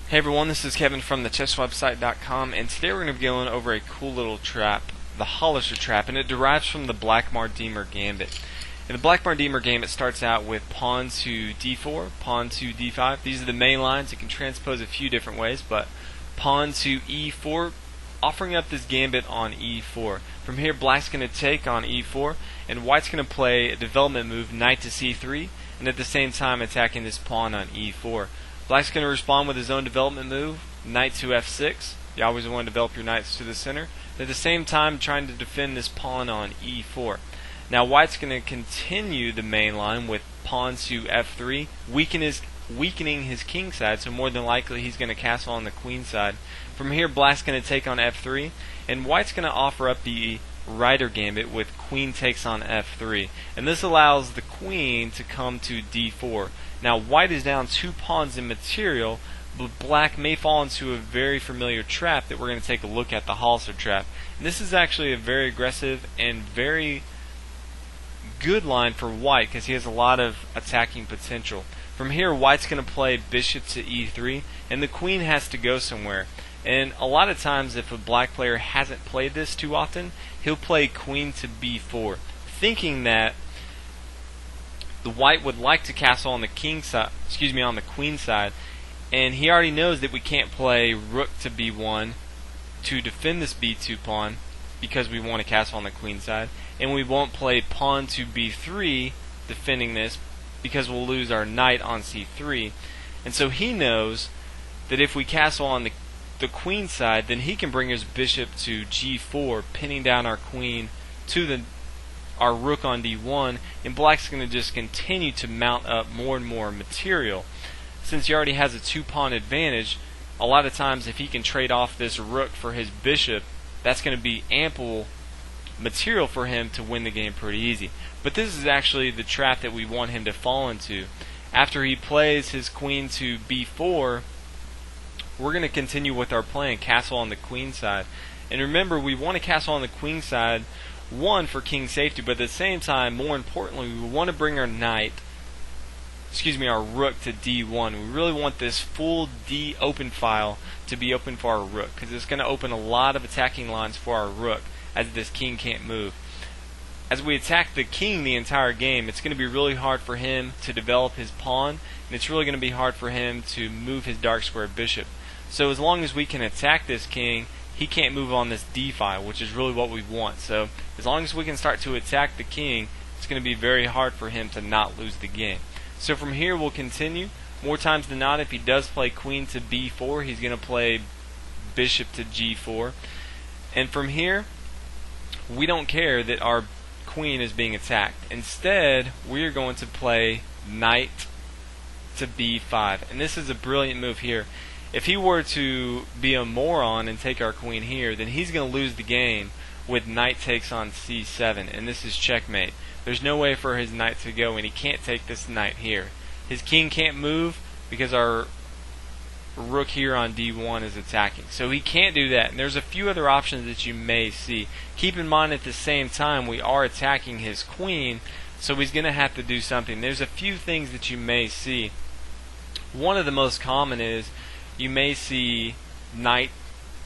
Hey everyone, this is Kevin from the chesswebsite.com, and today we're going to be going over a cool little trap, the Halosar Trap, and it derives from the Blackmar Diemer Gambit. And the Blackmar Diemer Gambit starts out with pawn to d4, pawn to d5. These are the main lines. It can transpose a few different ways, but pawn to e4, offering up this gambit on e4. From here, black's going to take on e4, and white's going to play a development move, knight to c3, and at the same time attacking this pawn on e4. Black's going to respond with his own development move, knight to f6. You always want to develop your knights to the center. At the same time, trying to defend this pawn on e4. Now, white's going to continue the main line with pawn to f3, weakening his king side, so more than likely he's going to castle on the queen side. From here, black's going to take on f3, and white's going to offer up the Ryder Gambit with queen takes on f3, and this allows the queen to come to d4. Now white is down 2 pawns in material, but black may fall into a very familiar trap that we're going to take a look at, the Halosar Trap. And this is actually a very aggressive and very good line for white because he has a lot of attacking potential. From here, white's going to play bishop to e3, and the queen has to go somewhere. And a lot of times, if a black player hasn't played this too often, he'll play queen to b4, thinking that the white would like to castle on the on the queen side, and he already knows that we can't play rook to b1 to defend this b2 pawn because we want to castle on the queen side, and we won't play pawn to b3 defending this because we'll lose our knight on c3. And so he knows that if we castle on the queen side, then he can bring his bishop to g4, pinning down our queen to our rook on d1, and black's going to just continue to mount up more and more material. Since he already has a 2-pawn advantage, a lot of times if he can trade off this rook for his bishop, that's going to be ample material for him to win the game pretty easy. But this is actually the trap that we want him to fall into. After he plays his queen to b4, we're going to continue with our plan, castle on the queen side. And remember, we want to castle on the queen side, one, for king safety, but at the same time, more importantly, we want to bring our rook to d1. We really want this full d open file to be open for our rook, because it's going to open a lot of attacking lines for our rook, as this king can't move. As we attack the king the entire game, it's going to be really hard for him to develop his pawn, and it's really going to be hard for him to move his dark square bishop. So as long as we can attack this king, he can't move on this d file, which is really what we want. So as long as we can start to attack the king, it's going to be very hard for him to not lose the game. So from here, we'll continue. More times than not, if he does play queen to b4, he's going to play bishop to g4. And from here, we don't care that our queen is being attacked. Instead, we are going to play knight to b5. And this is a brilliant move here. If he were to be a moron and take our queen here, then he's going to lose the game with knight takes on c7, and this is checkmate. There's no way for his knight to go, and he can't take this knight here. His king can't move because our rook here on d1 is attacking. So he can't do that, and there's a few other options that you may see. Keep in mind, at the same time, we are attacking his queen, so he's going to have to do something. There's a few things that you may see. One of the most common is you may see knight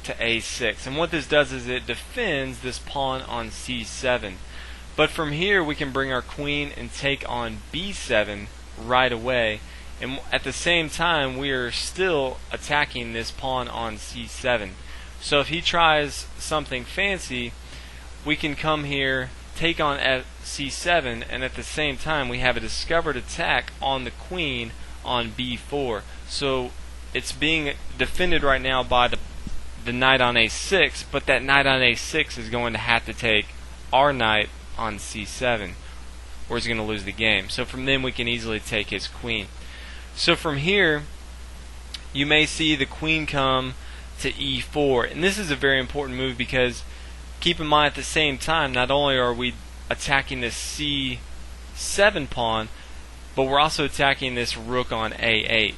to a6, and what this does is it defends this pawn on c7. But from here, we can bring our queen and take on b7 right away, and at the same time, we are still attacking this pawn on c7. So if he tries something fancy, we can come here, take on c7, and at the same time, we have a discovered attack on the queen on b4. So it's being defended right now by the knight on a6, but that knight on a6 is going to have to take our knight on c7, or he's going to lose the game. So from then, we can easily take his queen. So from here, you may see the queen come to e4, and this is a very important move because keep in mind, at the same time, not only are we attacking this c7 pawn, but we're also attacking this rook on a8.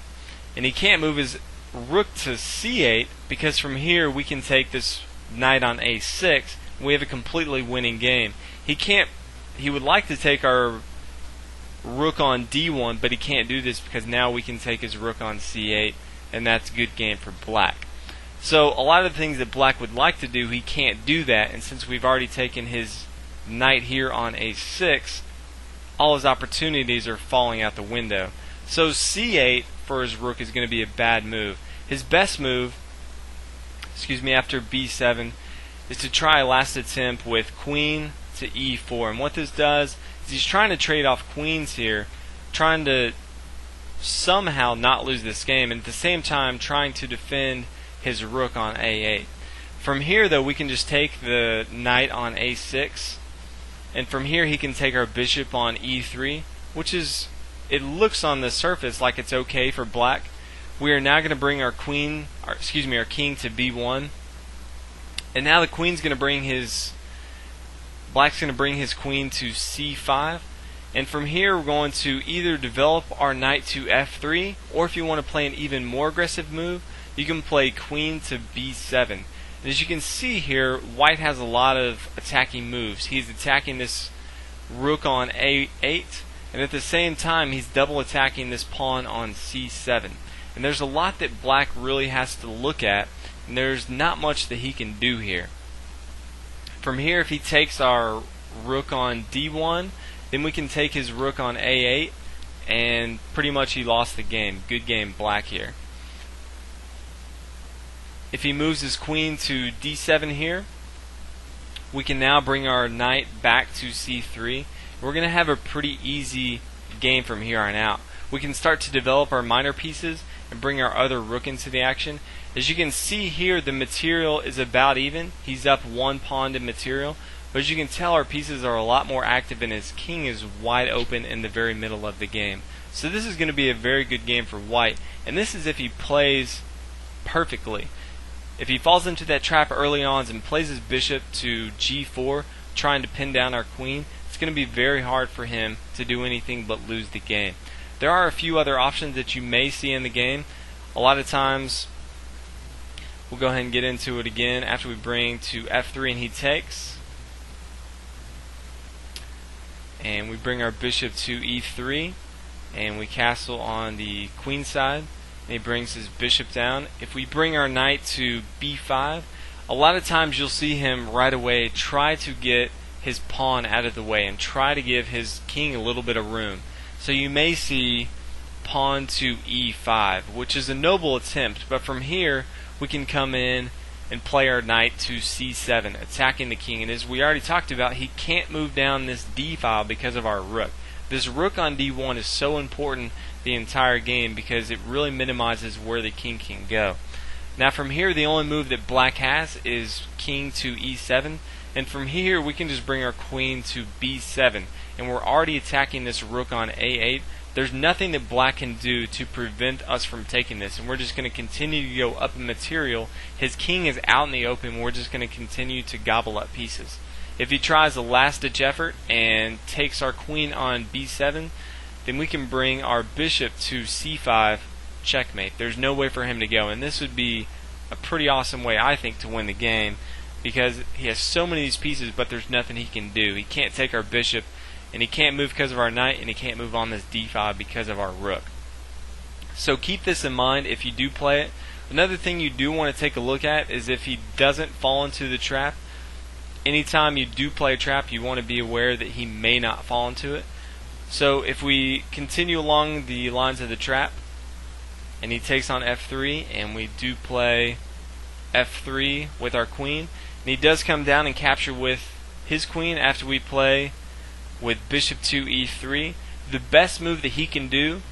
And he can't move his rook to c8 because from here we can take this knight on a6. We have a completely winning game. He would like to take our rook on d1, but he can't do this because now we can take his rook on c8 and that's a good game for black. So a lot of the things that black would like to do, he can't do that, and since we've already taken his knight here on a6, all his opportunities are falling out the window. So c8 for his rook is going to be a bad move. His best move, after b7, is to try a last attempt with queen to e4. And what this does is he's trying to trade off queens here, trying to somehow not lose this game, and at the same time trying to defend his rook on a8. From here, though, we can just take the knight on a6, and from here he can take our bishop on e3, which is, it looks on the surface like it's okay for black. We are now going to bring our king to b1, and now the queen's going to bring black's going to bring his queen to c5, and from here we're going to either develop our knight to f3, or if you want to play an even more aggressive move, you can play queen to b7. And as you can see here, white has a lot of attacking moves. He's attacking this rook on a8, and at the same time he's double attacking this pawn on c7. And there's a lot that black really has to look at, and there's not much that he can do here. From here, if he takes our rook on d1, then we can take his rook on a8, and pretty much he lost the game. Good game, black here. If he moves his queen to d7 here, we can now bring our knight back to c3. We're going to have a pretty easy game from here on out. We can start to develop our minor pieces and bring our other rook into the action. As you can see here, the material is about even. He's up one pawn to material, but as you can tell, our pieces are a lot more active and his king is wide open in the very middle of the game. So this is going to be a very good game for white, and this is if he plays perfectly. If he falls into that trap early on and plays his bishop to g4, trying to pin down our queen, it's going to be very hard for him to do anything but lose the game. There are a few other options that you may see in the game. A lot of times, we'll go ahead and get into it again after we bring to f3 and he takes. And we bring our bishop to e3, and we castle on the queen side, and he brings his bishop down. If we bring our knight to b5, a lot of times you'll see him right away try to get his pawn out of the way and try to give his king a little bit of room. So you may see pawn to e5, which is a noble attempt, but from here we can come in and play our knight to c7, attacking the king. And as we already talked about, he can't move down this d file because of our rook. This rook on d1 is so important the entire game because it really minimizes where the king can go. Now from here, the only move that black has is king to e7, and from here we can just bring our queen to b7, and we're already attacking this rook on a8. There's nothing that black can do to prevent us from taking this, and we're just going to continue to go up in material. His king is out in the open, we're just going to continue to gobble up pieces. If he tries a last-ditch effort and takes our queen on b7, then we can bring our bishop to c5, checkmate. There's no way for him to go, and this would be a pretty awesome way, I think, to win the game, because he has so many of these pieces, but there's nothing he can do. He can't take our bishop, and he can't move because of our knight, and he can't move on this d5 because of our rook. So keep this in mind if you do play it. Another thing you do want to take a look at is if he doesn't fall into the trap. Anytime you do play a trap, you want to be aware that he may not fall into it. So if we continue along the lines of the trap, and he takes on f3, and we do play f3 with our queen, and he does come down and capture with his queen after we play with bishop to e3, the best move that he can do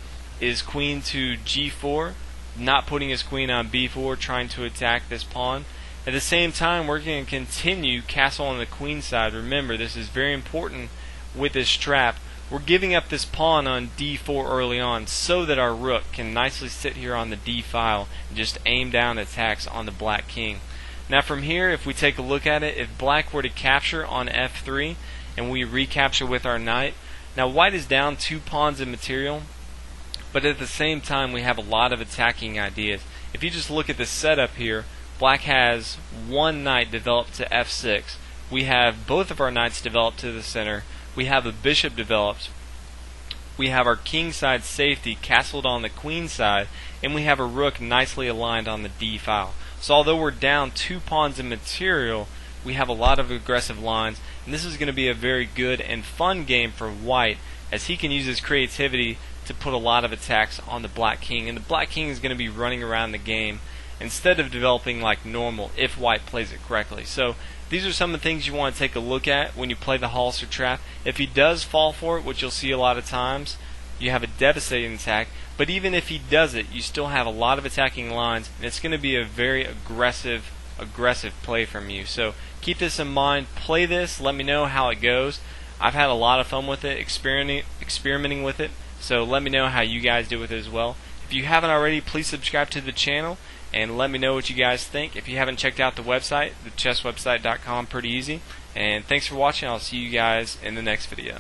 is queen to g4, not putting his queen on b4, trying to attack this pawn. At the same time, we're going to continue castle on the queen side. Remember, this is very important with this trap. We're giving up this pawn on d4 early on so that our rook can nicely sit here on the d file and just aim down attacks on the black king. Now from here, if we take a look at it, if black were to capture on f3 and we recapture with our knight, now white is down 2 pawns in material, but at the same time we have a lot of attacking ideas. If you just look at the setup here, black has one knight developed to f6. We have both of our knights developed to the center. We have a bishop developed. We have our king side safety castled on the queen side, and we have a rook nicely aligned on the d file. So although we're down 2 pawns in material, we have a lot of aggressive lines, and this is going to be a very good and fun game for white, as he can use his creativity to put a lot of attacks on the black king, and the black king is going to be running around the game instead of developing like normal if white plays it correctly. So these are some of the things you want to take a look at when you play the Halosar Trap. If he does fall for it, which you'll see a lot of times, you have a devastating attack, but even if he does it, you still have a lot of attacking lines, and it's going to be a very aggressive play from you. So keep this in mind, play this, let me know how it goes. I've had a lot of fun with it, experimenting with it, so let me know how you guys do with it as well. If you haven't already, please subscribe to the channel and let me know what you guys think. If you haven't checked out the website, thechesswebsite.com, pretty easy. And thanks for watching. I'll see you guys in the next video.